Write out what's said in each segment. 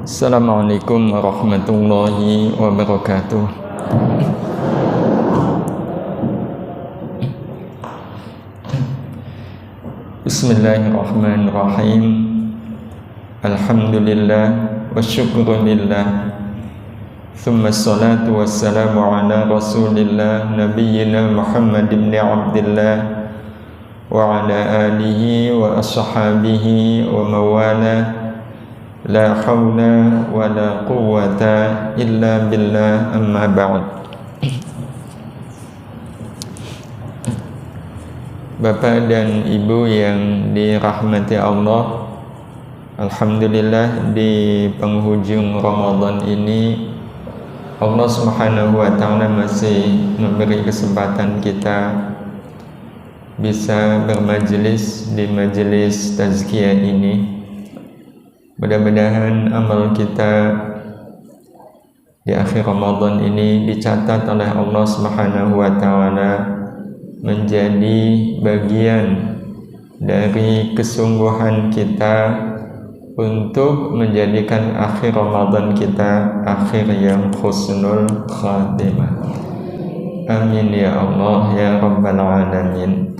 Assalamualaikum warahmatullahi wabarakatuh. Bismillahirrahmanirrahim. Alhamdulillah wa syukrulillah. Thumma salatu wassalamu ala rasulillah nabiyyina Muhammad ibn Abdillah wa ala alihi wa ashabihi wa mawala. La hawla wa la quwwata illa billah, amma ba'd. Bapak dan Ibu yang dirahmati Allah, alhamdulillah di penghujung Ramadan ini Allah Subhanahu wa ta'ala masih memberi kesempatan kita bisa bermajelis di majelis tazkiyah ini. Mudah-mudahan amal kita di akhir Ramadan ini dicatat oleh Allah Subhanahu wa ta'ala menjadi bagian dari kesungguhan kita untuk menjadikan akhir Ramadan kita akhir yang husnul khatimah. Amin ya Allah ya Rabbal Alamin.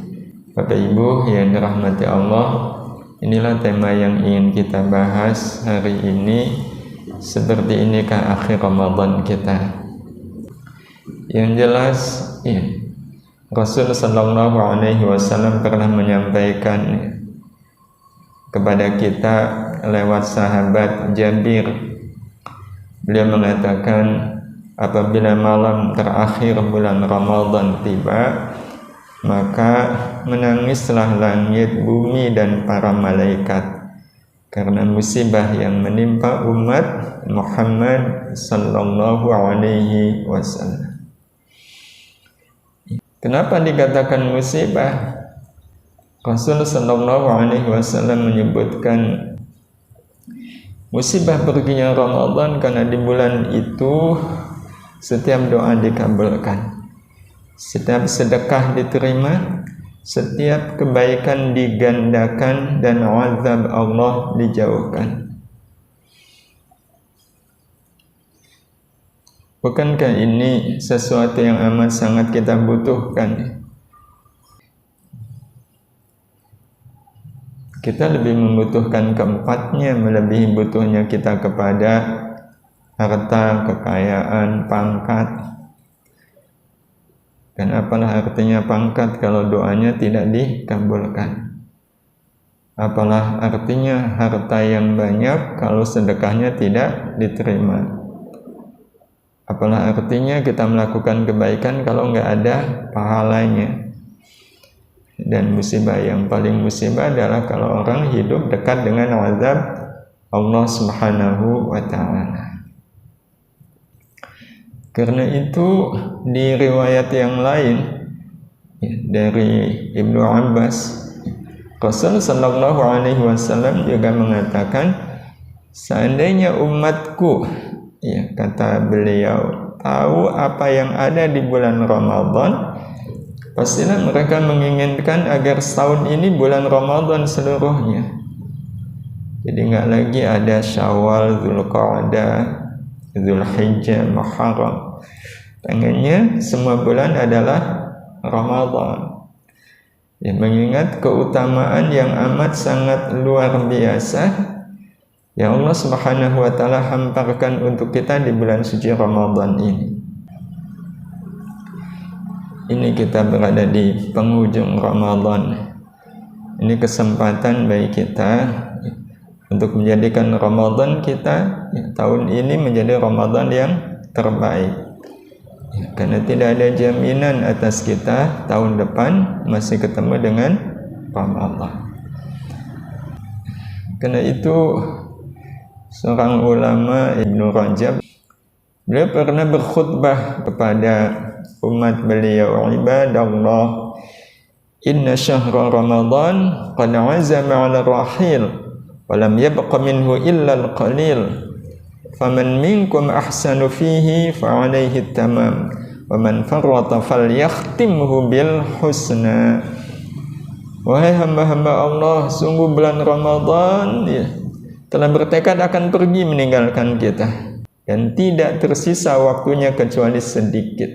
Bapak Ibu yang dirahmati Allah, inilah tema yang ingin kita bahas hari ini. Seperti inikah akhir Ramadan kita? Yang jelas, ya, Rasul sallallahu alaihi wasallam pernah menyampaikan kepada kita lewat sahabat Jabir. Beliau mengatakan, apabila malam terakhir bulan Ramadan tiba, maka menangislah langit, bumi, dan para malaikat karena musibah yang menimpa umat Muhammad sallallahu alaihi wasallam. Kenapa dikatakan musibah? Rasul sallallahu alaihi wasallam menyebutkan musibah perginya Ramadan karena di bulan itu setiap doa dikabulkan, setiap sedekah diterima, setiap kebaikan digandakan, dan azab Allah dijauhkan. Bukankah ini sesuatu yang amat sangat kita butuhkan? Kita lebih membutuhkan keempatnya, melebihi butuhnya kita kepada harta, kekayaan, pangkat. Dan apalah artinya pangkat kalau doanya tidak dikabulkan? Apalah artinya harta yang banyak kalau sedekahnya tidak diterima? Apalah artinya kita melakukan kebaikan kalau nggak ada pahalanya? Dan musibah yang paling musibah adalah kalau orang hidup dekat dengan azab Allah Subhanahu wa ta'ala. Karena itu di riwayat yang lain dari Ibnu Abbas, Rasul sallallahu alaihi wasallam juga mengatakan, seandainya umatku, ya, kata beliau, tahu apa yang ada di bulan Ramadan, pastilah mereka menginginkan agar setahun ini bulan Ramadan seluruhnya. Jadi nggak lagi ada Syawal, Dzulqa'dah, Dzulhijjah, Muharram. Pengennya semua bulan adalah Ramadan. Ya, mengingat keutamaan yang amat sangat luar biasa yang Allah Subhanahu wa ta'ala hamparkan untuk kita di bulan suci Ramadan ini. Ini kita berada di penghujung Ramadan. Ini kesempatan bagi kita untuk menjadikan Ramadan kita tahun ini menjadi Ramadan yang terbaik. Karena tidak ada jaminan atas kita tahun depan masih ketemu dengan Ramadan. Karena itu seorang ulama, Ibnu Rajab, beliau pernah berkhutbah kepada umat beliau, ibadallah, inna syahra Ramadan qad azama 'ala rahil wa lam yabqa minhu illa al-qalil. Faman minkum ahsanu fihi fa alaihi tamam wa man farrata falyakhtimhu bil husna. Wahai hamba-hamba Allah, sungguh bulan Ramadan ya, telah bertekad akan pergi meninggalkan kita, dan tidak tersisa waktunya kecuali sedikit.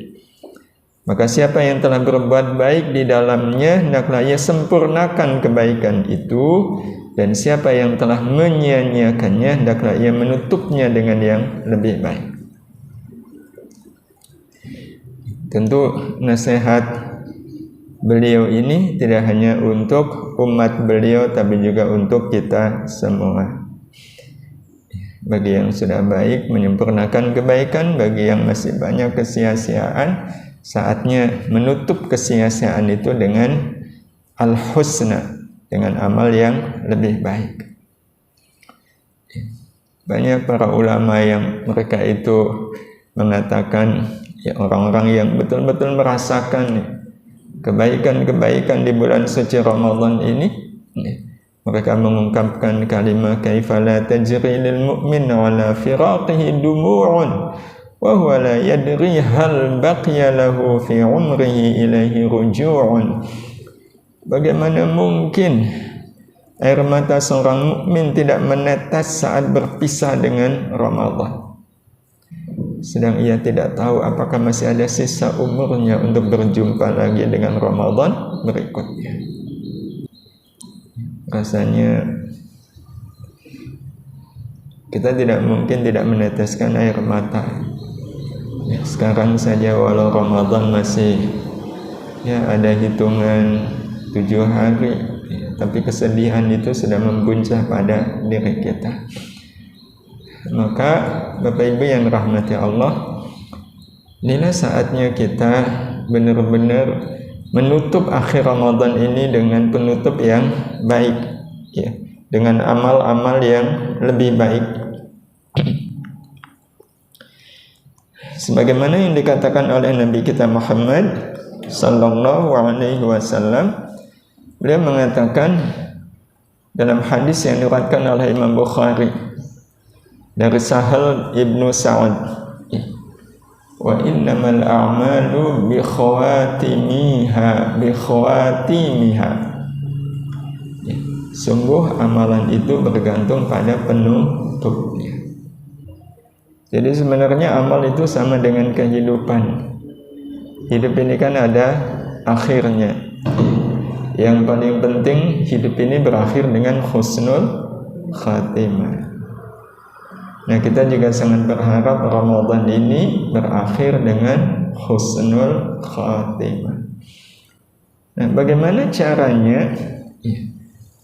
Maka siapa yang telah berbuat baik di dalamnya, hendaklah ia sempurnakan kebaikan itu, dan siapa yang telah menyia-nyiakannya, hendaklah ia menutupnya dengan yang lebih baik. Tentu nasihat beliau ini tidak hanya untuk umat beliau, tapi juga untuk kita semua. Bagi yang sudah baik, menyempurnakan kebaikan. Bagi yang masih banyak kesia-siaan, saatnya menutup kesia-siaan itu dengan al-husna, dengan amal yang lebih baik. Banyak para ulama yang mereka itu mengatakan, ya, orang-orang yang betul-betul merasakan kebaikan-kebaikan di bulan suci Ramadan ini, mereka mengungkapkan kalimat kaifa la tajri lil mu'min ala firaqihi dumu'un wa huwa la yadri hal baqiya lahu fi umrihi ilaihi ruju'un. Bagaimana mungkin air mata seorang mukmin tidak menetes saat berpisah dengan Ramadan, sedang ia tidak tahu apakah masih ada sisa umurnya untuk berjumpa lagi dengan Ramadan berikutnya. Rasanya kita tidak mungkin tidak meneteskan air mata. Ya, sekarang saja walau Ramadan masih ada hitungan 7 hari, tapi kesedihan itu sudah membuncah pada diri kita. Maka Bapak Ibu yang rahmati Allah, inilah saatnya kita benar-benar menutup akhir Ramadan ini dengan penutup yang baik, ya, dengan amal-amal yang lebih baik. Sebagaimana yang dikatakan oleh Nabi kita Muhammad sallallahu alaihi wasallam, beliau mengatakan dalam hadis yang diriwayatkan oleh Imam Bukhari dari Sahal ibnu Sa'ad, wa innamal a'malu bi khawatimiha. Sungguh amalan itu bergantung pada penutupnya. Jadi sebenarnya amal itu sama dengan kehidupan. Hidup ini kan ada akhirnya. Yang paling penting hidup ini berakhir dengan husnul khatimah. Nah, kita juga sangat berharap Ramadan ini berakhir dengan husnul khatimah. Nah, bagaimana caranya?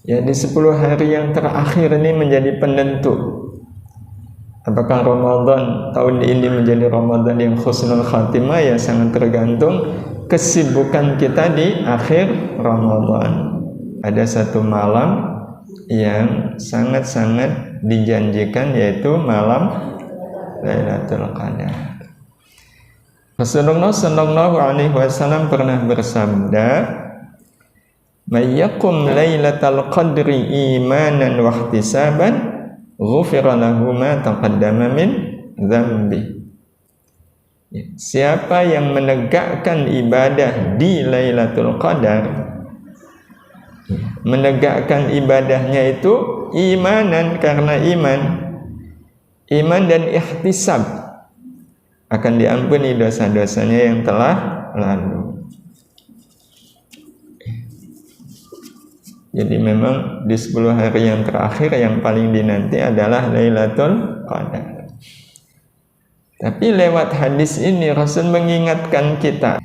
Ya, di 10 hari yang terakhir ini menjadi penentu. Apakah Ramadan tahun ini menjadi Ramadan yang husnul khatimah? Ya, sangat tergantung kesibukan kita di akhir Ramadan. Ada satu malam yang sangat-sangat dijanjikan, yaitu malam Lailatul Qadar. Rasulullah sallallahu alaihi wasallam pernah bersabda, "May yaqum Lailatul Qadri imanan wa ihtisaban, ghufira lahu ma taqaddama min dzambi." Siapa yang menegakkan ibadah di Lailatul Qadar, menegakkan ibadahnya itu imanan, karena iman dan ihtisab, akan diampuni dosa-dosanya yang telah lalu. Jadi memang di 10 hari yang terakhir yang paling dinanti adalah Lailatul Qadar. Tapi lewat hadis ini Rasul mengingatkan kita,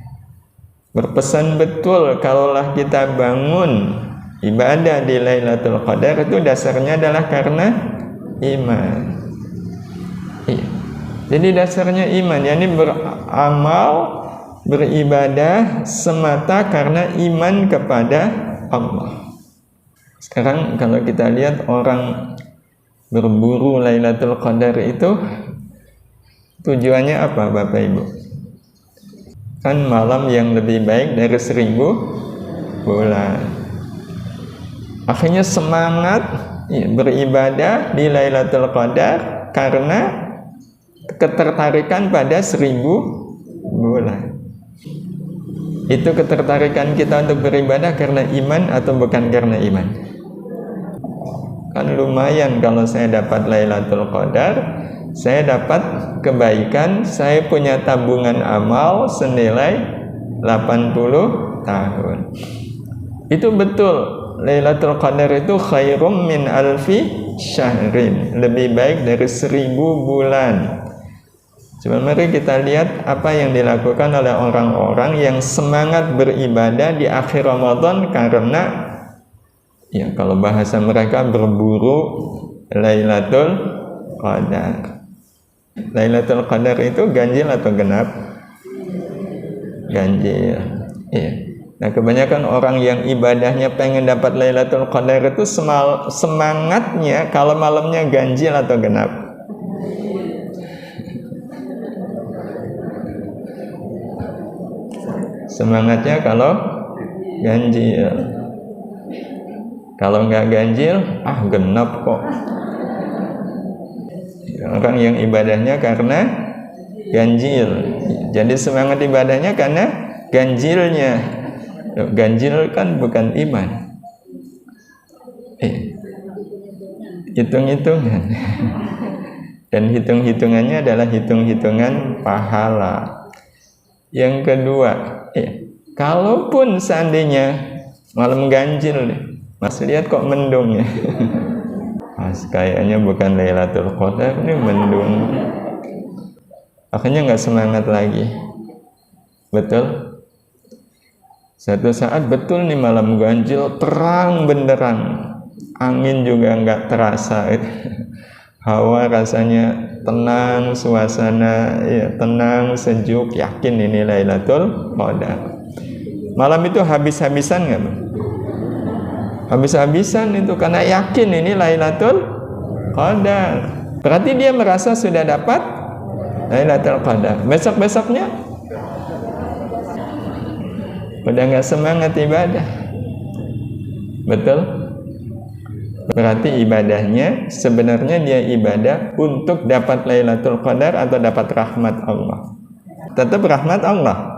berpesan betul, kalaulah kita bangun ibadah di Lailatul Qadar itu dasarnya adalah karena iman. Iya. Jadi dasarnya iman, yakni beramal, beribadah semata karena iman kepada Allah. Sekarang kalau kita lihat orang berburu Lailatul Qadar itu tujuannya apa, Bapak Ibu? Kan malam yang lebih baik dari 1000 bulan. Akhirnya semangat beribadah di Lailatul Qadar karena ketertarikan pada 1000 bulan. Itu ketertarikan kita untuk beribadah karena iman atau bukan karena iman? kan lumayan kalau saya dapat Lailatul Qadar, saya dapat kebaikan, saya punya tabungan amal senilai 80 tahun. Itu betul, Lailatul Qadar itu khairum min alfi syahrin, lebih baik dari 1000 bulan. Coba mari kita lihat apa yang dilakukan oleh orang-orang yang semangat beribadah di akhir Ramadan karena, ya kalau bahasa mereka, berburu Lailatul Qadar. Lailatul Qadar itu ganjil atau genap? Ganjil. Iya. Nah, kebanyakan orang yang ibadahnya pengen dapat Lailatul Qadar itu semangatnya kalau malamnya ganjil atau genap? Semangatnya kalau ganjil. Kalau nggak ganjil, genap kok. Orang yang ibadahnya karena ganjil, jadi semangat ibadahnya karena ganjilnya. Ganjil kan bukan iman. Hitung-hitungan. Dan hitung-hitungannya adalah hitung-hitungan pahala. Yang kedua, kalaupun seandainya malam ganjil deh, Mas lihat kok mendung ya. Mas kayaknya bukan Lailatul Qadar, ini mendung. Akhirnya nggak semangat lagi. Betul? Satu saat betul nih malam ganjil, terang benderang, angin juga nggak terasa. Hawa rasanya tenang, suasana ya tenang, sejuk, yakin ini Lailatul Qadar. Malam itu habis-habisan nggak? Habis-habisan itu karena yakin ini Lailatul Qadar. Berarti dia merasa sudah dapat Lailatul Qadar. Besok-besoknya udah nggak semangat ibadah. Betul? Berarti ibadahnya sebenarnya dia ibadah untuk dapat Lailatul Qadar atau dapat rahmat Allah. Tetap rahmat Allah.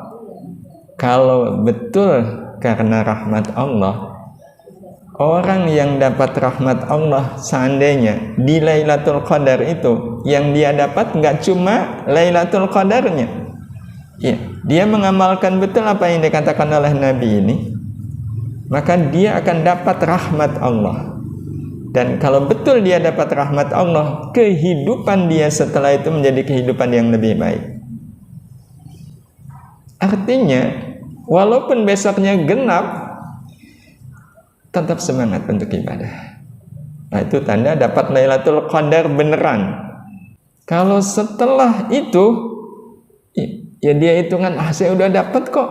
Kalau betul karena rahmat Allah, orang yang dapat rahmat Allah seandainya di Lailatul Qadar itu yang dia dapat nggak cuma Lailatul Qadarnya. Ya, dia mengamalkan betul apa yang dikatakan oleh Nabi ini, maka dia akan dapat rahmat Allah. Dan kalau betul dia dapat rahmat Allah, kehidupan dia setelah itu menjadi kehidupan yang lebih baik. Artinya, walaupun besoknya genap, tetap semangat untuk ibadah. Nah, itu tanda dapat Lailatul Qadar beneran. Kalau setelah itu, ya dia hitungan, saya udah dapat kok.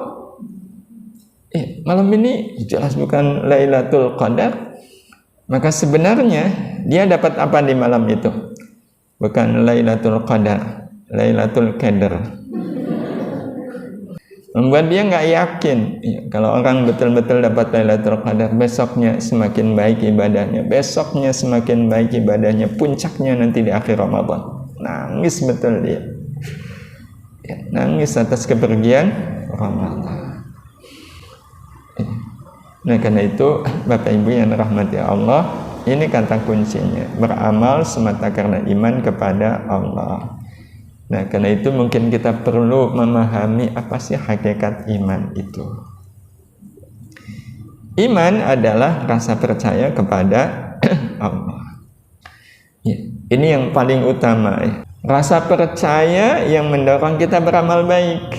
Malam ini jelas bukan Lailatul Qadar. Maka sebenarnya dia dapat apa di malam itu? Bukan Lailatul Qadar, Lailatul Qadar. Membuat dia nggak yakin. Kalau orang betul-betul dapat Lailatul Qadar, besoknya semakin baik ibadahnya, besoknya semakin baik ibadahnya, puncaknya nanti di akhir Ramadan. Nangis betul dia. Nangis atas kepergian Ramadan. Nah, karena itu Bapak Ibu yang rahmati Allah, ini kata kuncinya, beramal semata karena iman kepada Allah. Nah, karena itu mungkin kita perlu memahami apa sih hakikat iman itu. Iman adalah rasa percaya kepada Allah. Ini yang paling utama. Rasa percaya yang mendorong kita beramal baik.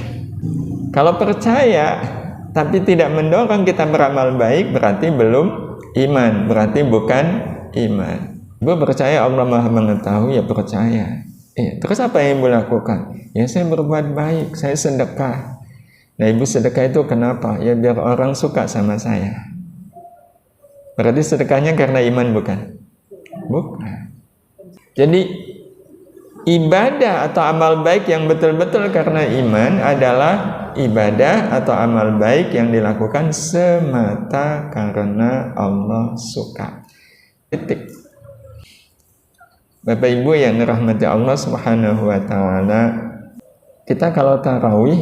Kalau percaya tapi tidak mendorong kita beramal baik, berarti belum iman, berarti bukan iman. Ibu percaya Allah Maha Mengetahui, ya percaya. Terus apa yang Ibu lakukan? Ya saya berbuat baik, saya sedekah. Nah, Ibu sedekah itu kenapa? Ya biar orang suka sama saya. Berarti sedekahnya karena iman bukan? Bukan. Jadi ibadah atau amal baik yang betul-betul karena iman adalah ibadah atau amal baik yang dilakukan semata karena Allah suka. Titik. Bapak Ibu yang dirahmati Allah Subhanahu wa taala, kita kalau tarawih,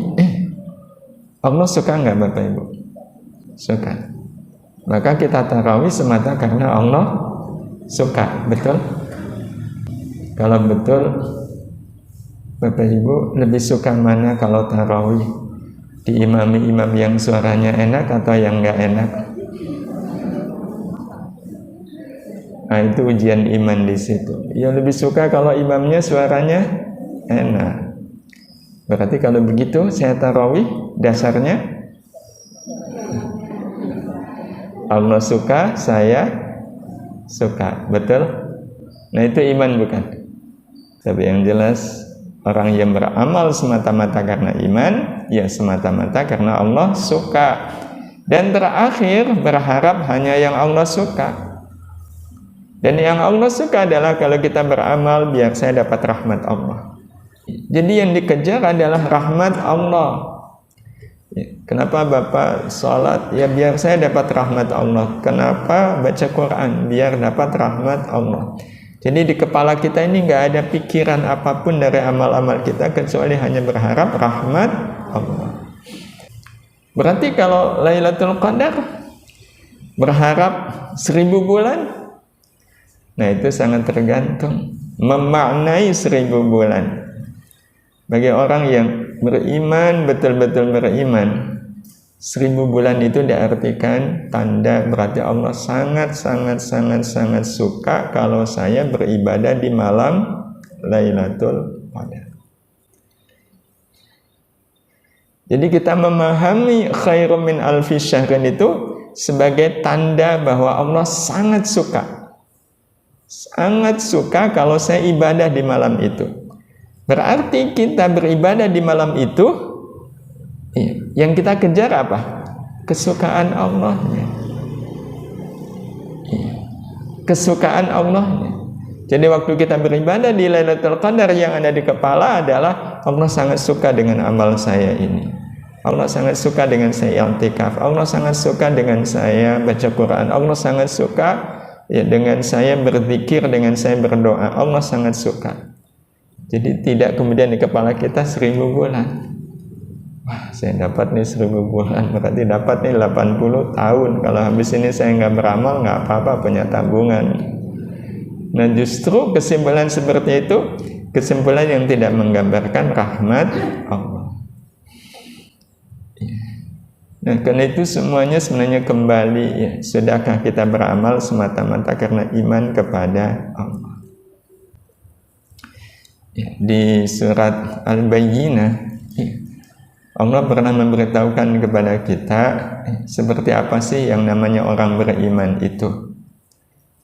Allah suka nggak Bapak Ibu? Suka. Maka kita tarawih semata karena Allah Suka, betul? Kalau betul, Bapak Ibu lebih suka mana kalau tarawih? Diimami imam yang suaranya enak atau yang nggak enak? Nah, itu ujian iman di situ. Ya lebih suka kalau imamnya suaranya enak. Berarti kalau begitu saya tarawih dasarnya Allah suka, saya suka, betul? Nah itu iman bukan? Tapi yang jelas orang yang beramal semata-mata karena iman, ya semata-mata karena Allah suka. Dan terakhir berharap hanya yang Allah suka. Dan yang Allah suka adalah kalau kita beramal biar saya dapat rahmat Allah. Jadi yang dikejar adalah rahmat Allah. Kenapa Bapak sholat? Ya biar saya dapat rahmat Allah. Kenapa baca Quran? Biar dapat rahmat Allah. Jadi di kepala kita ini nggak ada pikiran apapun dari amal-amal kita kecuali hanya berharap rahmat Allah. Berarti kalau Lailatul Qadar berharap 1000 bulan, nah itu sangat tergantung. Memaknai 1000 bulan. Bagi orang yang beriman, betul-betul beriman, 1000 bulan itu diartikan tanda berarti Allah sangat suka kalau saya beribadah di malam Lailatul Qadar. Jadi kita memahami khairum min alfi syahrin itu sebagai tanda bahwa Allah sangat suka kalau saya ibadah di malam itu. Berarti kita beribadah di malam itu, yang kita kejar apa? Kesukaan Allahnya. Kesukaan Allahnya. Jadi waktu kita beribadah di Lailatul Qadar yang ada di kepala adalah Allah sangat suka dengan amal saya ini. Allah sangat suka dengan saya i'tikaf. Allah sangat suka dengan saya baca Quran. Allah sangat suka dengan saya berzikir, dengan saya berdoa. Allah sangat suka. Jadi tidak kemudian di kepala kita 1000 bulan. Wah, saya dapat nih 1000 bulan, berarti dapat nih 80 tahun. Kalau habis ini saya nggak beramal, nggak apa-apa, punya tabungan. Nah justru kesimpulan seperti itu, kesimpulan yang tidak menggambarkan rahmat Allah. Nah karena itu semuanya sebenarnya kembali, ya, sudahkah kita beramal semata-mata karena iman kepada Allah. Di surat Al-Bayyinah Allah pernah memberitahukan kepada kita seperti apa sih yang namanya orang beriman itu.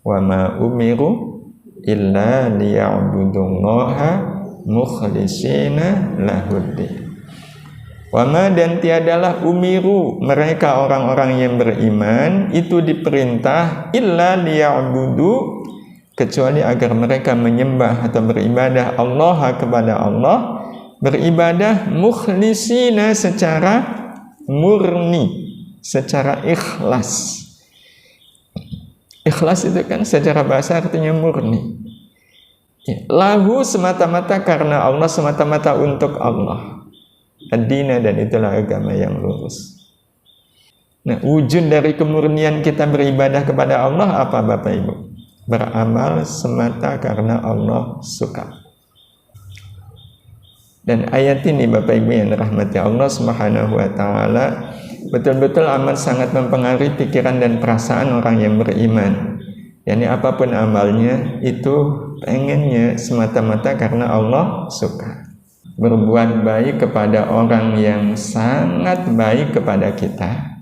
Wa ma umiru illa liya'budullaha mukhlishina lahuddin. Wa ma dan tiadalah umiru mereka orang-orang yang beriman itu diperintah illa liya'budu kecuali agar mereka menyembah atau beribadah Allah kepada Allah, beribadah mukhlisina secara murni, secara ikhlas. Ikhlas itu kan secara bahasa artinya murni. Lahu semata-mata karena Allah, semata-mata untuk Allah. Ad-dina, dan itulah agama yang lurus. Nah, wujud dari kemurnian kita beribadah kepada Allah apa Bapak Ibu? Beramal semata karena Allah suka. Dan ayat ini Bapak Ibu yang dirahmati Allah Subhanahu wa taala betul-betul amat sangat mempengaruhi pikiran dan perasaan orang yang beriman. Yani apapun amalnya itu pengennya semata-mata karena Allah suka. Berbuat baik kepada orang yang sangat baik kepada kita,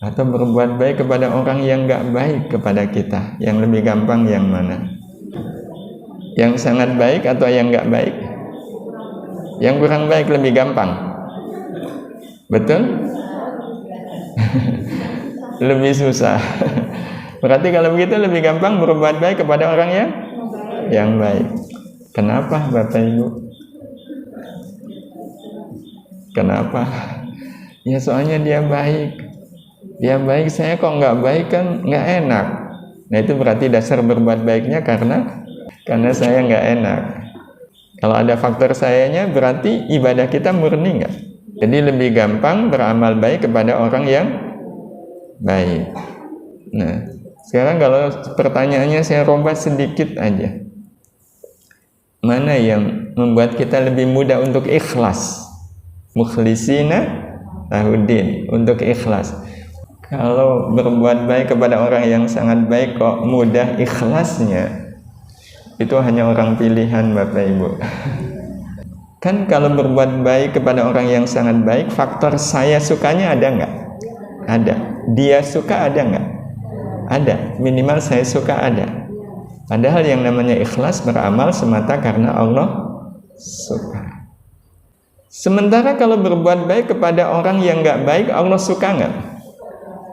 atau berbuat baik kepada orang yang gak baik kepada kita, yang lebih gampang yang mana? Yang sangat baik atau yang gak baik? Yang kurang baik lebih gampang, betul? Lebih susah. Berarti kalau begitu lebih gampang berbuat baik kepada orang yang baik. Kenapa Bapak Ibu? Kenapa? Ya soalnya dia baik. Dia baik, saya kok nggak baik kan nggak enak. Nah itu berarti dasar berbuat baiknya karena saya nggak enak. Kalau ada faktor sayanya berarti ibadah kita murni nggak? Jadi lebih gampang beramal baik kepada orang yang baik. Nah Sekarang kalau pertanyaannya saya robah sedikit aja. Mana yang membuat kita lebih mudah untuk ikhlas? Mukhlisina lahuddin, untuk ikhlas. Kalau berbuat baik kepada orang yang sangat baik kok mudah ikhlasnya, itu hanya orang pilihan Bapak Ibu. Kan kalau berbuat baik kepada orang yang sangat baik, faktor saya sukanya ada nggak? Ada. Dia suka ada nggak? Ada. Minimal saya suka ada. Padahal yang namanya ikhlas beramal semata karena Allah suka. Sementara kalau berbuat baik kepada orang yang nggak baik, Allah suka nggak?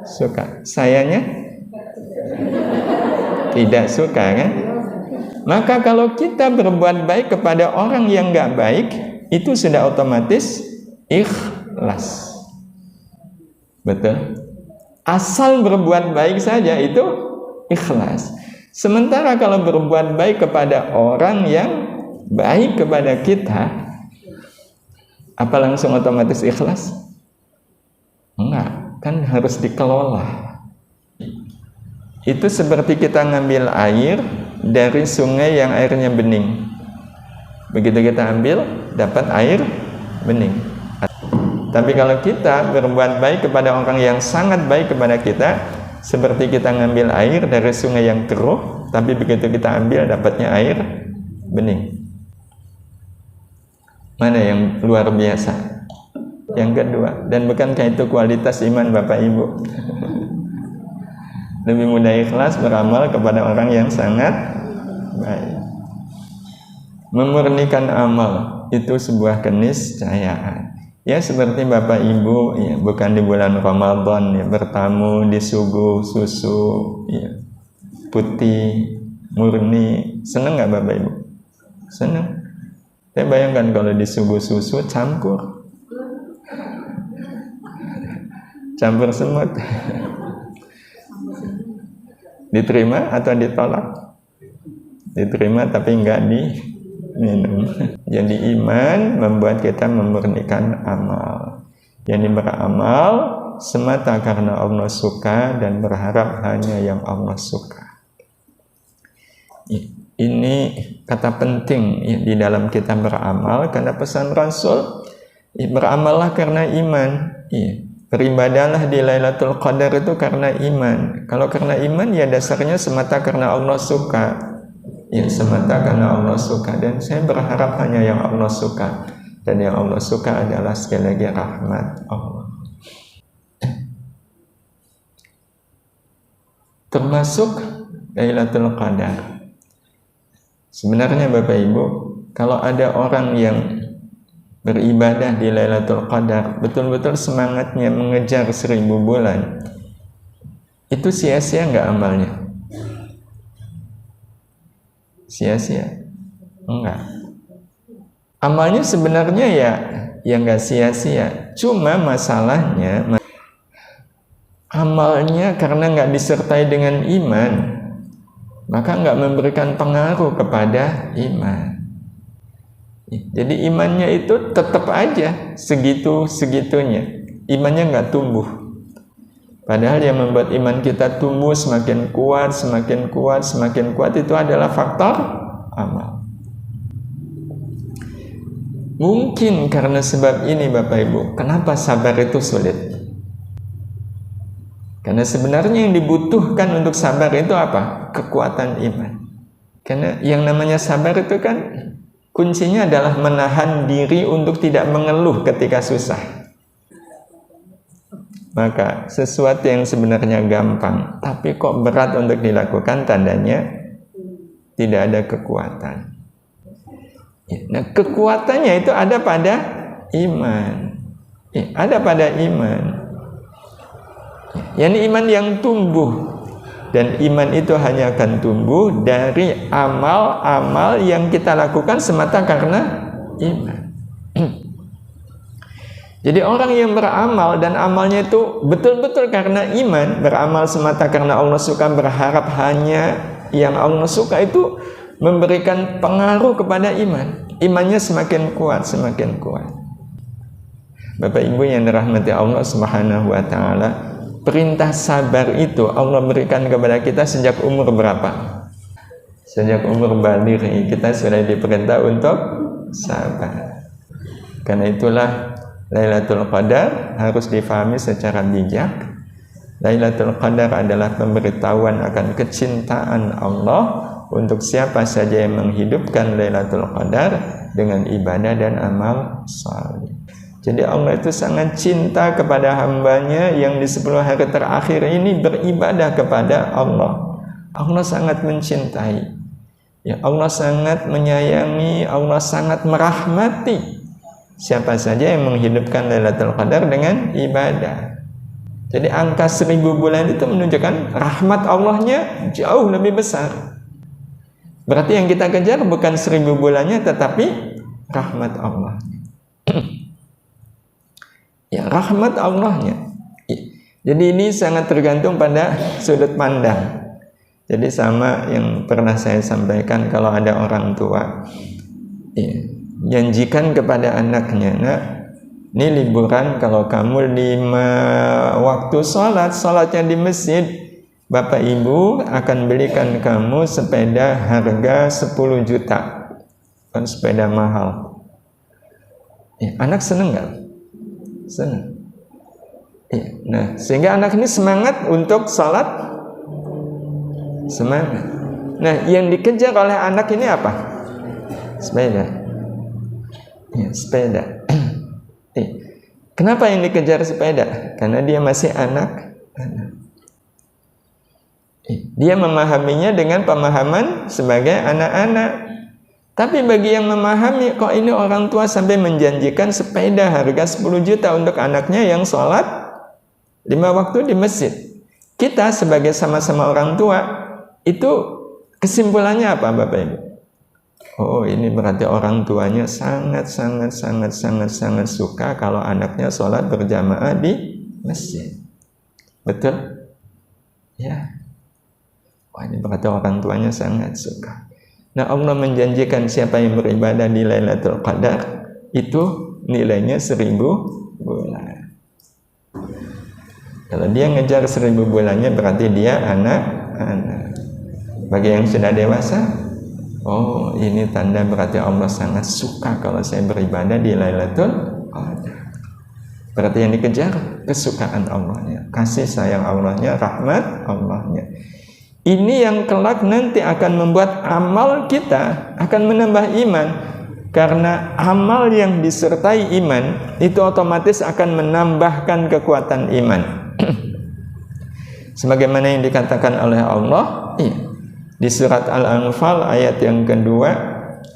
Suka. Sayanya tidak suka kan? Maka kalau kita berbuat baik kepada orang yang nggak baik, itu sudah otomatis ikhlas. Betul? Asal berbuat baik saja itu ikhlas. Sementara kalau berbuat baik kepada orang yang baik kepada kita, apa langsung otomatis ikhlas? Enggak, kan harus dikelola. Itu seperti kita ngambil air dari sungai yang airnya bening. Begitu kita ambil, dapat air bening. Tapi kalau kita berbuat baik kepada orang yang sangat baik kepada kita, seperti kita ngambil air dari sungai yang keruh, tapi begitu kita ambil dapatnya air bening. Mana yang luar biasa? Yang kedua, dan bukankah itu kualitas iman Bapak Ibu? Lebih mudah ikhlas beramal kepada orang yang sangat baik. Memurnikan amal itu sebuah keniscayaan. Ya seperti Bapak Ibu, ya, bukan di bulan Ramadan ya, bertamu disuguh susu ya, putih murni, seneng nggak Bapak Ibu? Seneng. Saya bayangkan kalau disuguh susu campur semut. Diterima atau ditolak? Diterima tapi enggak diminum. Jadi iman membuat kita memurnikan amal. Jadi beramal semata karena Allah suka dan berharap hanya yang Allah suka. Ini kata penting ya, di dalam kita beramal, karena pesan Rasul beramallah karena iman ya. Beribadahlah di Lailatul Qadar itu karena iman. Kalau karena iman ya dasarnya semata karena Allah suka. Ya semata karena Allah suka. Dan saya berharap hanya yang Allah suka. Dan yang Allah suka adalah sekali lagi rahmat Allah. Termasuk Lailatul Qadar. Sebenarnya Bapak Ibu, kalau ada orang yang beribadah di Lailatul Qadar, betul-betul semangatnya mengejar 1000 bulan, itu sia-sia nggak amalnya? Sia-sia? Enggak. Amalnya sebenarnya ya nggak sia-sia. Cuma masalahnya amalnya karena nggak disertai dengan iman, maka nggak memberikan pengaruh kepada iman. Jadi imannya itu tetap aja segitu-segitunya. Imannya nggak tumbuh. Padahal yang membuat iman kita tumbuh semakin kuat itu adalah faktor amal. Mungkin karena sebab ini Bapak Ibu, kenapa sabar itu sulit? Karena sebenarnya yang dibutuhkan untuk sabar itu apa? Kekuatan iman. Karena yang namanya sabar itu kan kuncinya adalah menahan diri untuk tidak mengeluh ketika susah. Maka sesuatu yang sebenarnya gampang, tapi kok berat untuk dilakukan, tandanya tidak ada kekuatan. Nah, kekuatannya itu ada pada iman. Ada pada iman. Yani iman yang tumbuh. Dan iman itu hanya akan tumbuh dari amal-amal yang kita lakukan semata karena iman. Jadi orang yang beramal dan amalnya itu betul-betul karena iman, beramal semata karena Allah suka, berharap hanya yang Allah suka, itu memberikan pengaruh kepada iman. Imannya semakin kuat. Bapak Ibu yang dirahmati Allah Subhanahu wa taala, perintah sabar itu Allah berikan kepada kita sejak umur berapa? Sejak umur baligh kita sudah diperintah untuk sabar. Karena itulah Lailatul Qadar harus difahami secara bijak. Lailatul Qadar adalah pemberitahuan akan kecintaan Allah untuk siapa saja yang menghidupkan Lailatul Qadar dengan ibadah dan amal saleh. Jadi Allah itu sangat cinta kepada hambanya yang di 10 hari terakhir ini beribadah kepada Allah. Allah sangat mencintai. Ya, Allah sangat menyayangi, Allah sangat merahmati siapa saja yang menghidupkan Lailatul Qadar dengan ibadah. Jadi angka 1000 bulan itu menunjukkan rahmat Allahnya jauh lebih besar. Berarti yang kita kejar bukan 1000 bulannya, tetapi rahmat Allah. Ya, rahmat Allahnya. Jadi ini sangat tergantung pada sudut pandang. Jadi sama yang pernah saya sampaikan, kalau ada orang tua janjikan kepada anaknya, nak, ini liburan kalau kamu 5 waktu sholatnya di masjid, bapak ibu akan belikan kamu sepeda harga 10 juta, kan sepeda mahal. Anak seneng nggak? Seneng. Nah, sehingga anak ini semangat untuk sholat. Semangat. Nah, yang dikejar oleh anak ini apa? Sepeda. Ya, sepeda. Kenapa yang dikejar sepeda? Karena dia masih anak. Dia memahaminya dengan pemahaman sebagai anak-anak. Tapi bagi yang memahami, kok ini orang tua sampai menjanjikan sepeda harga 10 juta untuk anaknya yang sholat 5 waktu di masjid. Kita sebagai sama-sama orang tua, itu kesimpulannya apa Bapak Ibu? Oh, ini berarti orang tuanya sangat suka kalau anaknya sholat berjamaah di masjid. Betul? Ya. Wah, ini berarti orang tuanya sangat suka. Nah, Allah menjanjikan siapa yang beribadah di Lailatul Qadar itu nilainya 1000 bulan. Kalau dia ngejar 1000 bulannya berarti dia anak-anak. Bagi yang sudah dewasa, oh, ini tanda berarti Allah sangat suka kalau saya beribadah di Lailatul Qadar. Berarti yang dikejar kesukaan Allahnya, kasih sayang Allahnya, rahmat Allahnya. Ini yang kelak nanti akan membuat amal kita akan menambah iman. Karena amal yang disertai iman itu otomatis akan menambahkan kekuatan iman. Sebagaimana yang dikatakan oleh Allah di surat Al-Anfal ayat yang kedua,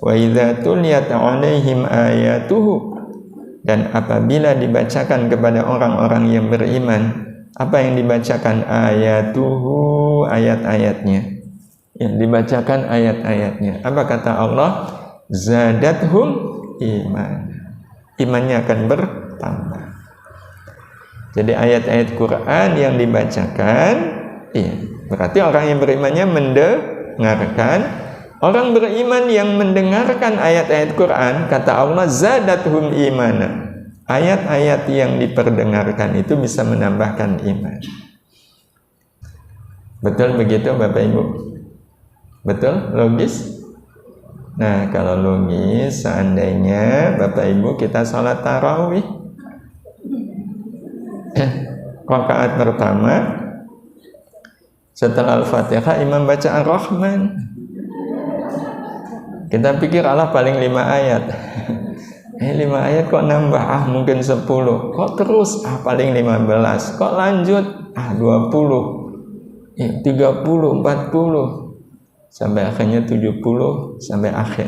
wa idza tuliyat 'alaihim ayatuhu, dan apabila dibacakan kepada orang-orang yang beriman, apa yang dibacakan? Ayatuhu, ayat-ayatnya. Yang dibacakan ayat-ayatnya. Apa kata Allah? Zadathum iman. Imannya akan bertambah. Jadi ayat-ayat Quran yang dibacakan, berarti orang yang berimannya mendengarkan. Orang beriman yang mendengarkan ayat-ayat Quran, kata Allah, zadathum imana. Ayat-ayat yang diperdengarkan itu bisa menambahkan iman. Betul begitu Bapak Ibu? Betul? Logis? Nah, kalau logis, seandainya Bapak Ibu kita sholat tarawih, rakaat pertama setelah Al-Fatihah imam baca Ar-Rahman. Kita pikir Allah paling 5 ayat. 5 ayat kok nambah? Mungkin 10. Kok terus? Paling 15. Kok lanjut? 20. 30, 40. Sampai akhirnya 70, sampai akhir.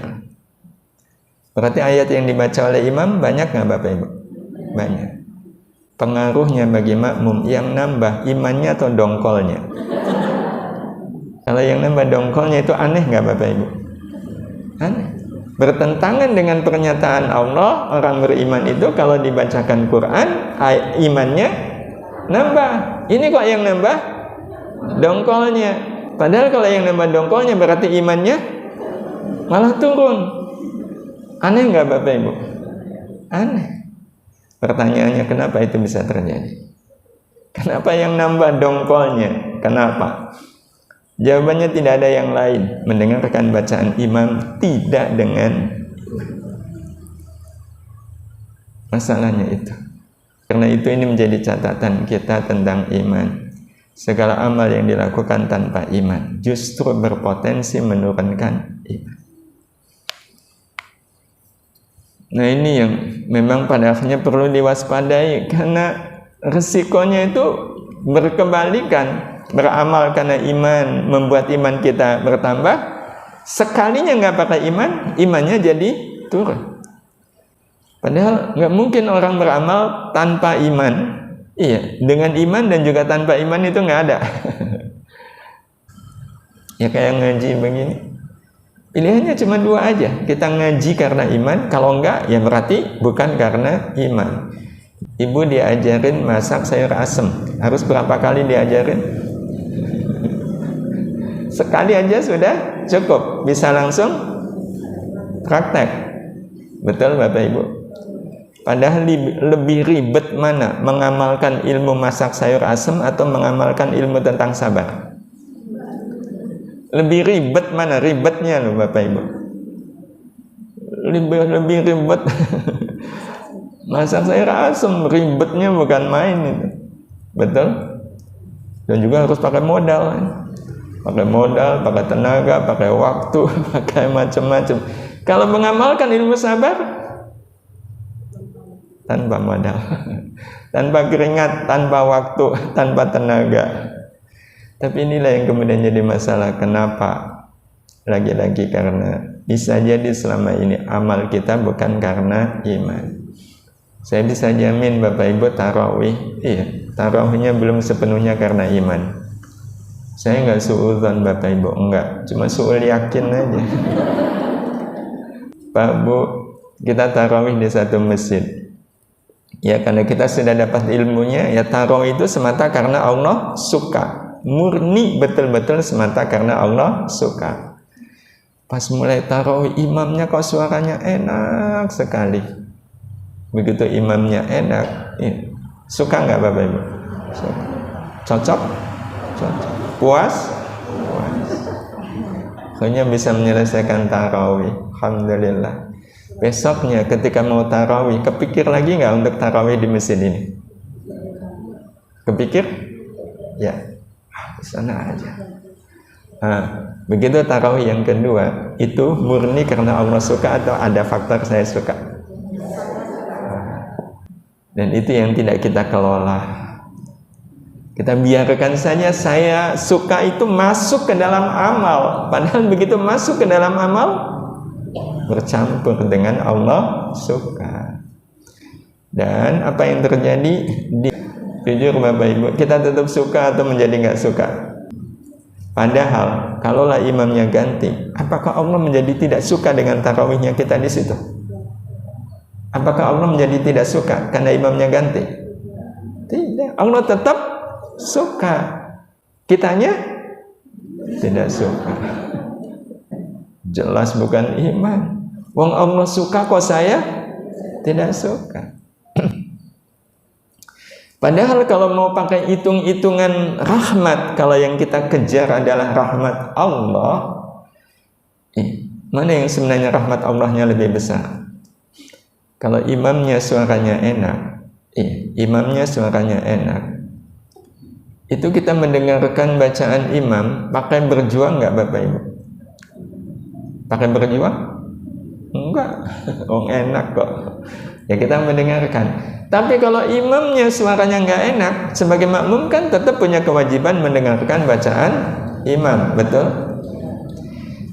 Berarti ayat yang dibaca oleh imam banyak nggak Bapak Ibu? Banyak. Pengaruhnya bagi makmum yang nambah imannya atau dongkolnya? Kalau yang nambah dongkolnya itu aneh nggak Bapak Ibu? Aneh. Bertentangan dengan pernyataan Allah, orang beriman itu kalau dibacakan Quran, imannya nambah. Ini kok yang nambah? Dongkolnya. Padahal kalau yang nambah dongkolnya berarti imannya malah turun. Aneh nggak Bapak Ibu? Aneh. Pertanyaannya, kenapa itu bisa terjadi? Kenapa yang nambah dongkolnya? Kenapa? Jawabannya tidak ada yang lain. Mendengarkan bacaan imam tidak dengan masalahnya itu. Karena itu ini menjadi catatan kita tentang iman. Segala amal yang dilakukan tanpa iman justru berpotensi menurunkan iman. Nah ini yang memang pada akhirnya perlu diwaspadai, karena resikonya itu berkebalikan. Beramal karena iman membuat iman kita bertambah, sekalinya nggak pakai iman, imannya jadi turun. Padahal nggak mungkin orang beramal tanpa iman. Iya, dengan iman dan juga tanpa iman itu nggak ada. Ya kayak ngaji begini, pilihannya cuma dua aja. Kita ngaji karena iman, kalau enggak ya berarti bukan karena iman. Ibu diajarin masak sayur asem, harus berapa kali diajarin? Sekali aja sudah cukup, bisa langsung praktek. Betul Bapak Ibu? Padahal lebih ribet mana? Mengamalkan ilmu masak sayur asem atau mengamalkan ilmu tentang sabar? Lebih ribet mana? Ribetnya loh Bapak Ibu. Lebih ribet. Masak sayur asem, ribetnya bukan main itu. Betul? Dan juga harus pakai modal. Pakai modal, pakai tenaga, pakai waktu, pakai macam-macam. Kalau mengamalkan ilmu sabar, tanpa modal, tanpa keringat, tanpa waktu, tanpa tenaga. Tapi inilah yang kemudian jadi masalah. Kenapa? Lagi-lagi karena bisa jadi selama ini amal kita bukan karena iman. Saya bisa jamin Bapak Ibu tarawih, iya, tarawihnya belum sepenuhnya karena iman. Saya nggak suudzon Bapak Ibu, enggak, cuma suul yakin aja. Pak Bu, kita tarawih di satu masjid. Ya karena kita sudah dapat ilmunya, ya tarawih itu semata karena Allah suka, murni betul-betul semata karena Allah suka. Pas mulai tarawih imamnya kok suaranya enak sekali. Begitu imamnya enak, suka nggak Bapak Ibu? Suka. Cocok? Cocok. Puas? Puas. Akhirnya bisa menyelesaikan tarawih. Alhamdulillah. Besoknya ketika mau tarawih, kepikir lagi nggak untuk tarawih di masjid ini? Kepikir? Ya, di sana aja. Nah, begitu tarawih yang kedua, itu murni karena Allah suka atau ada faktor saya suka? Dan itu yang tidak kita kelola. Kita biarkan saja saya suka itu masuk ke dalam amal. Padahal begitu masuk ke dalam amal, bercampur dengan Allah suka. Dan apa yang terjadi? Jujur Bapak Ibu, kita tetap suka atau menjadi nggak suka? Padahal kalaulah imamnya ganti, apakah Allah menjadi tidak suka dengan tarawihnya kita di situ? Apakah Allah menjadi tidak suka karena imamnya ganti? Tidak. Allah tetap suka. Kitanya tidak suka. Jelas bukan iman. Wong Allah suka kok saya tidak suka. Padahal kalau mau pakai hitung-hitungan rahmat, kalau yang kita kejar adalah rahmat Allah, mana yang sebenarnya rahmat Allahnya lebih besar? Kalau imamnya suaranya enak, imamnya suaranya enak, itu kita mendengarkan bacaan imam pakai berjuang nggak Bapak Ibu? Pakai berjuang? Enggak, enak kok. Ya kita mendengarkan. Tapi kalau imamnya suaranya nggak enak, sebagai makmum kan tetap punya kewajiban mendengarkan bacaan imam, betul?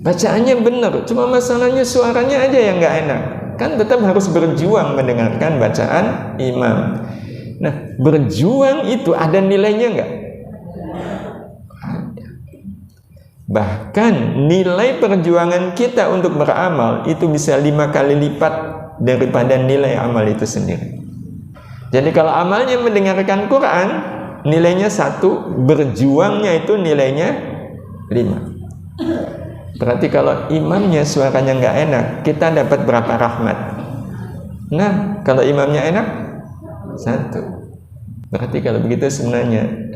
Bacaannya benar, cuma masalahnya suaranya aja yang nggak enak. Kan tetap harus berjuang mendengarkan bacaan imam. Nah, berjuang itu ada nilainya nggak? Bahkan nilai perjuangan kita untuk beramal itu bisa 5 kali lipat daripada nilai amal itu sendiri. Jadi kalau amalnya mendengarkan Quran, nilainya 1, berjuangnya itu nilainya 5. Berarti kalau imamnya suaranya nggak enak, kita dapat berapa rahmat? Nah, kalau imamnya enak, 1. Berarti kalau begitu sebenarnya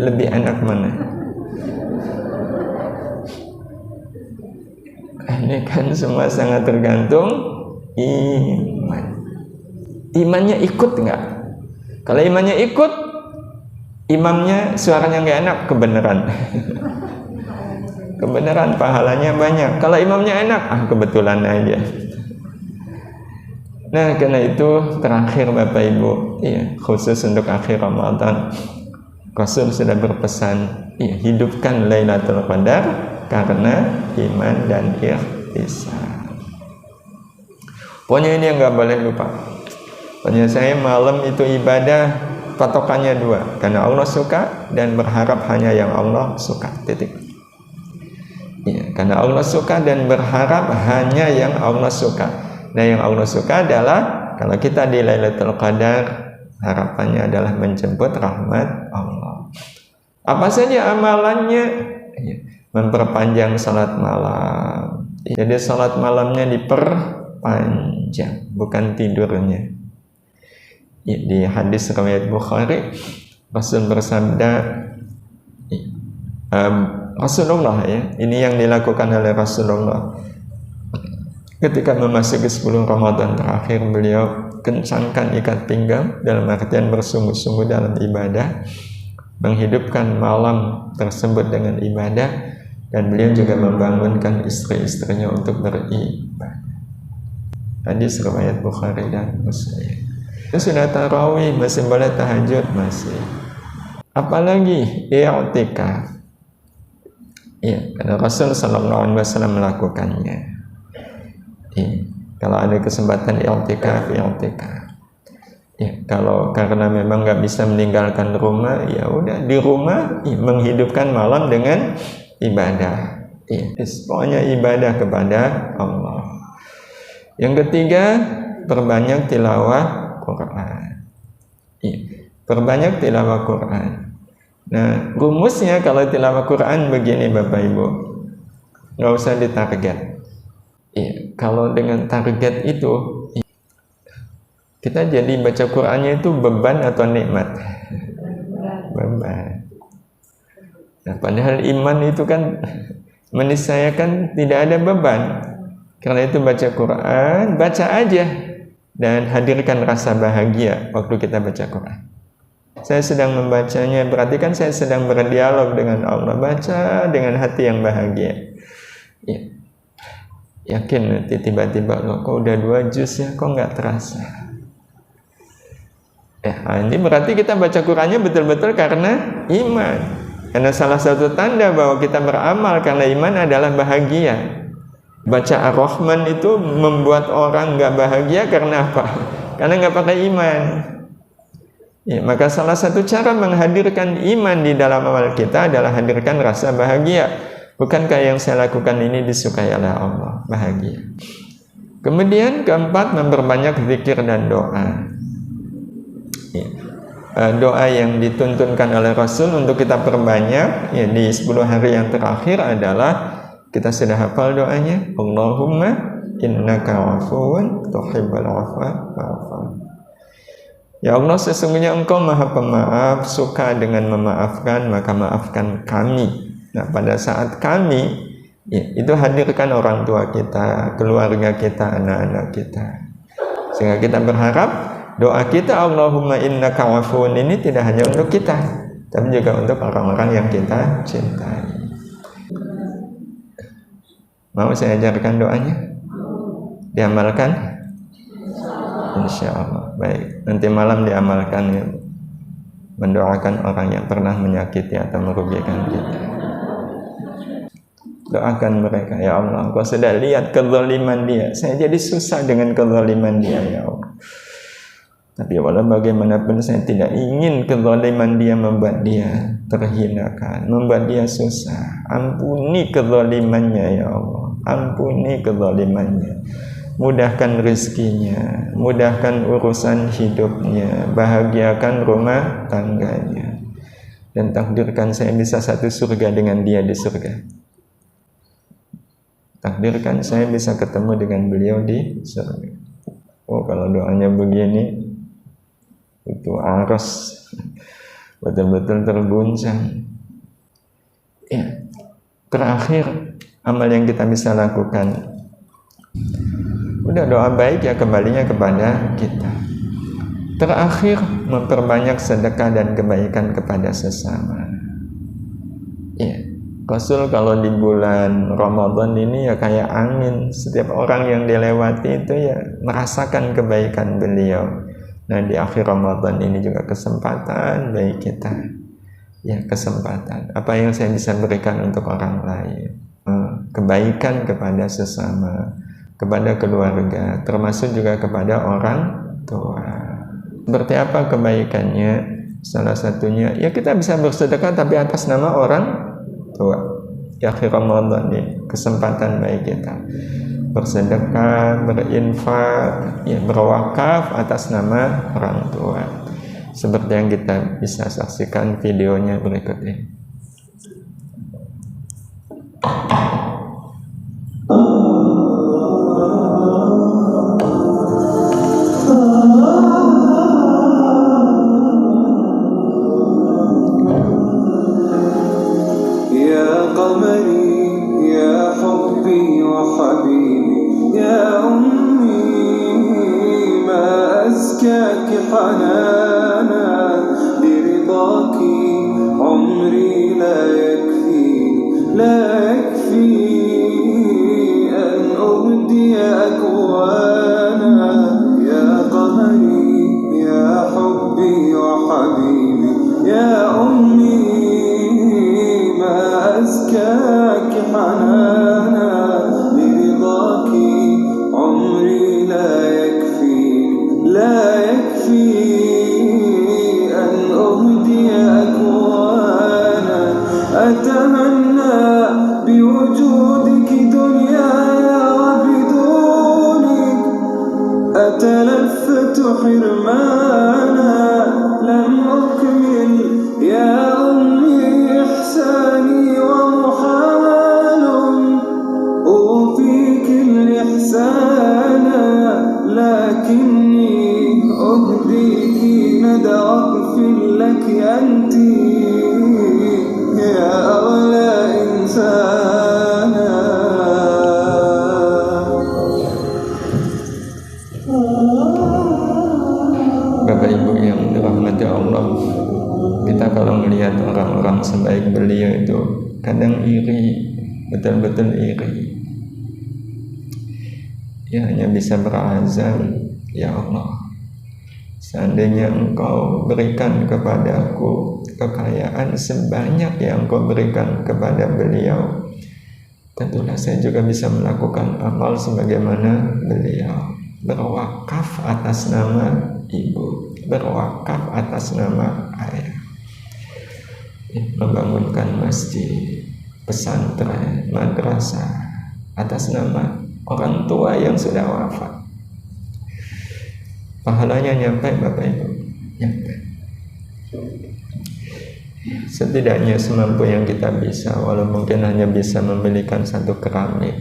lebih enak mana? Ini kan semua sangat tergantung iman. Imannya ikut nggak? Kalau imannya ikut, imamnya suaranya nggak enak, kebenaran. Kebenaran, pahalanya banyak. Kalau imamnya enak, kebetulan aja. Nah, karena itu terakhir Bapak Ibu, khusus untuk akhir Ramadan, Rasul sudah berpesan, hidupkan Lailatul Qadar karena iman dan ihtisan. Pokoknya ini yang nggak boleh lupa. Pokoknya saya malam itu ibadah, patokannya dua, karena Allah suka dan berharap hanya yang Allah suka. Titik. Karena Allah suka dan berharap hanya yang Allah suka. Nah, yang Allah suka adalah kalau kita di Lailatul Qadar, harapannya adalah menjemput rahmat Allah. Apa saja amalannya? Memperpanjang salat malam. Jadi salat malamnya diperpanjang, bukan tidurnya. Di hadis riwayat Bukhari, Rasul bersabda, Rasulullah ini yang dilakukan oleh Rasulullah. Ketika memasuki 10 Ramadan terakhir, beliau kencangkan ikat pinggang dalam artian bersungguh-sungguh dalam ibadah, menghidupkan malam tersebut dengan ibadah, dan beliau juga membangunkan istri-istrinya untuk beribadah. Hadis riwayat Bukhari dan Muslim. Itu sudah tarawih, masih boleh tahajud, masih. Apalagi i'tikaf. Karena Rasul sallallahu alaihi wasallam melakukannya. Kalau ada kesempatan i'tikaf. Kalau karena memang nggak bisa meninggalkan rumah, ya udah di rumah menghidupkan malam dengan ibadah. Pokoknya ibadah kepada Allah. Yang ketiga, perbanyak tilawah Quran. Perbanyak tilawah Quran. Nah, rumusnya kalau tilawah Quran begini Bapak Ibu, nggak usah ditarget. Kalau dengan target itu, kita jadi baca Qurannya itu beban atau nikmat? Beban. Nah, padahal iman itu kan meniscayakan tidak ada beban. Karena itu baca Quran, baca aja dan hadirkan rasa bahagia waktu kita baca Quran. Saya sedang membacanya, berarti kan saya sedang berdialog dengan Allah. Baca dengan hati yang bahagia. Yakin nanti tiba-tiba kok udah 2 juz ya, kok nggak terasa. Ini berarti kita baca Qurannya betul-betul karena iman. Karena salah satu tanda bahwa kita beramal karena iman adalah bahagia. Baca Ar-Rahman itu membuat orang nggak bahagia karena apa? Karena nggak pakai iman. Maka salah satu cara menghadirkan iman di dalam amal kita adalah hadirkan rasa bahagia. Bukankah yang saya lakukan ini disukai oleh Allah? Bahagia. Kemudian keempat, memperbanyak zikir dan doa. Doa yang dituntunkan oleh Rasul untuk kita perbanyak di 10 hari yang terakhir adalah, kita sudah hafal doanya, Allahumma innaka afuwun tuhibbul afwa fa'fu. Ya Allah, sesungguhnya Engkau Maha Pemaaf, suka dengan memaafkan, maka maafkan kami. Nah, pada saat kami, itu hadirkan orang tua kita, keluarga kita, anak-anak kita. Sehingga kita berharap doa kita Allahumma innaka afuwun ini tidak hanya untuk kita, tapi juga untuk orang-orang yang kita cintai. Mau saya ajarkan doanya? Diamalkan? Insya Allah. Baik, nanti malam diamalkan ya. Mendoakan orang yang pernah menyakiti atau merugikan kita. Doakan mereka, ya Allah, Engkau sudah lihat kezaliman dia, saya jadi susah dengan kezaliman dia, ya Allah. Tapi walau bagaimanapun saya tidak ingin kezaliman dia membuat dia terhinakan, membuat dia susah. Ampuni kezalimannya, ya Allah, ampuni kezalimannya. Mudahkan rezekinya, mudahkan urusan hidupnya, bahagiakan rumah tangganya, dan takdirkan saya bisa satu surga dengan dia di surga. Takdirkan saya bisa ketemu dengan beliau di surga. Kalau doanya begini, itu aras. betul-betul terguncang. Ya, terakhir amal yang kita bisa lakukan, udah doa baik ya kembalinya kepada kita. Terakhir, memperbanyak sedekah dan kebaikan kepada sesama. Ya, Rasul kalau di bulan Ramadan ini ya kayak angin, setiap orang yang dilewati itu ya merasakan kebaikan beliau. Nah, di akhir Ramadan ini juga kesempatan bagi kita. Ya, kesempatan. Apa yang saya bisa berikan untuk orang lain? Kebaikan kepada sesama, kepada keluarga, termasuk juga kepada orang tua. Seperti apa kebaikannya? Salah satunya, ya kita bisa bersedekah tapi atas nama orang tua. Ya, akhir Ramadan ini kesempatan bagi kita bersedekah, berinfak, ya, berwakaf atas nama orang tua. Seperti yang kita bisa saksikan videonya berikut ini. Bapak Ibu yang dirahmati Allah, kita kalau melihat orang-orang sebaik beliau itu kadang iri, betul-betul iri. Ya, hanya bisa berazam, ya Allah, seandainya Engkau berikan kepadaku kekayaan sebanyak yang Engkau berikan kepada beliau, tentulah saya juga bisa melakukan amal sebagaimana beliau, berwakaf atas nama ibu, berwakaf atas nama ayah, membangunkan masjid, pesantren, madrasah atas nama orang tua yang sudah wafat. Pahalanya nyampe Bapak Ibu, nyampe. Setidaknya semampu yang kita bisa, walau mungkin hanya bisa membelikan satu keramik,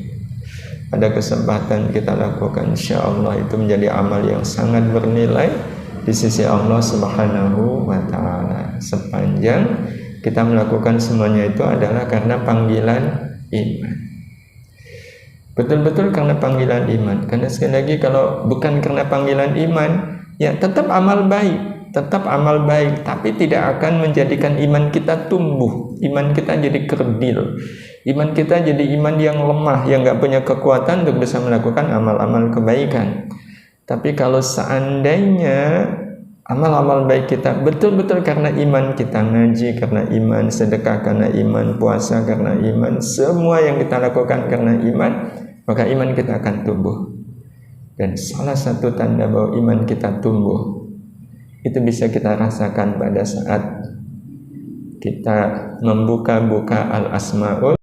ada kesempatan kita lakukan, insya Allah itu menjadi amal yang sangat bernilai di sisi Allah Subhanahu wa Ta'ala, sepanjang kita melakukan semuanya itu adalah karena panggilan iman, betul-betul karena panggilan iman. Karena sekali lagi, kalau bukan karena panggilan iman, ya tetap amal baik, tapi tidak akan menjadikan iman kita tumbuh, iman kita jadi kerdil, iman kita jadi iman yang lemah, yang gak punya kekuatan untuk bisa melakukan amal-amal kebaikan. Tapi kalau seandainya amal-amal baik kita betul-betul karena iman, kita ngaji karena iman, sedekah karena iman, puasa karena iman, semua yang kita lakukan karena iman, maka iman kita akan tumbuh. Dan salah satu tanda bahwa iman kita tumbuh itu bisa kita rasakan pada saat kita membuka-buka al-asma'ul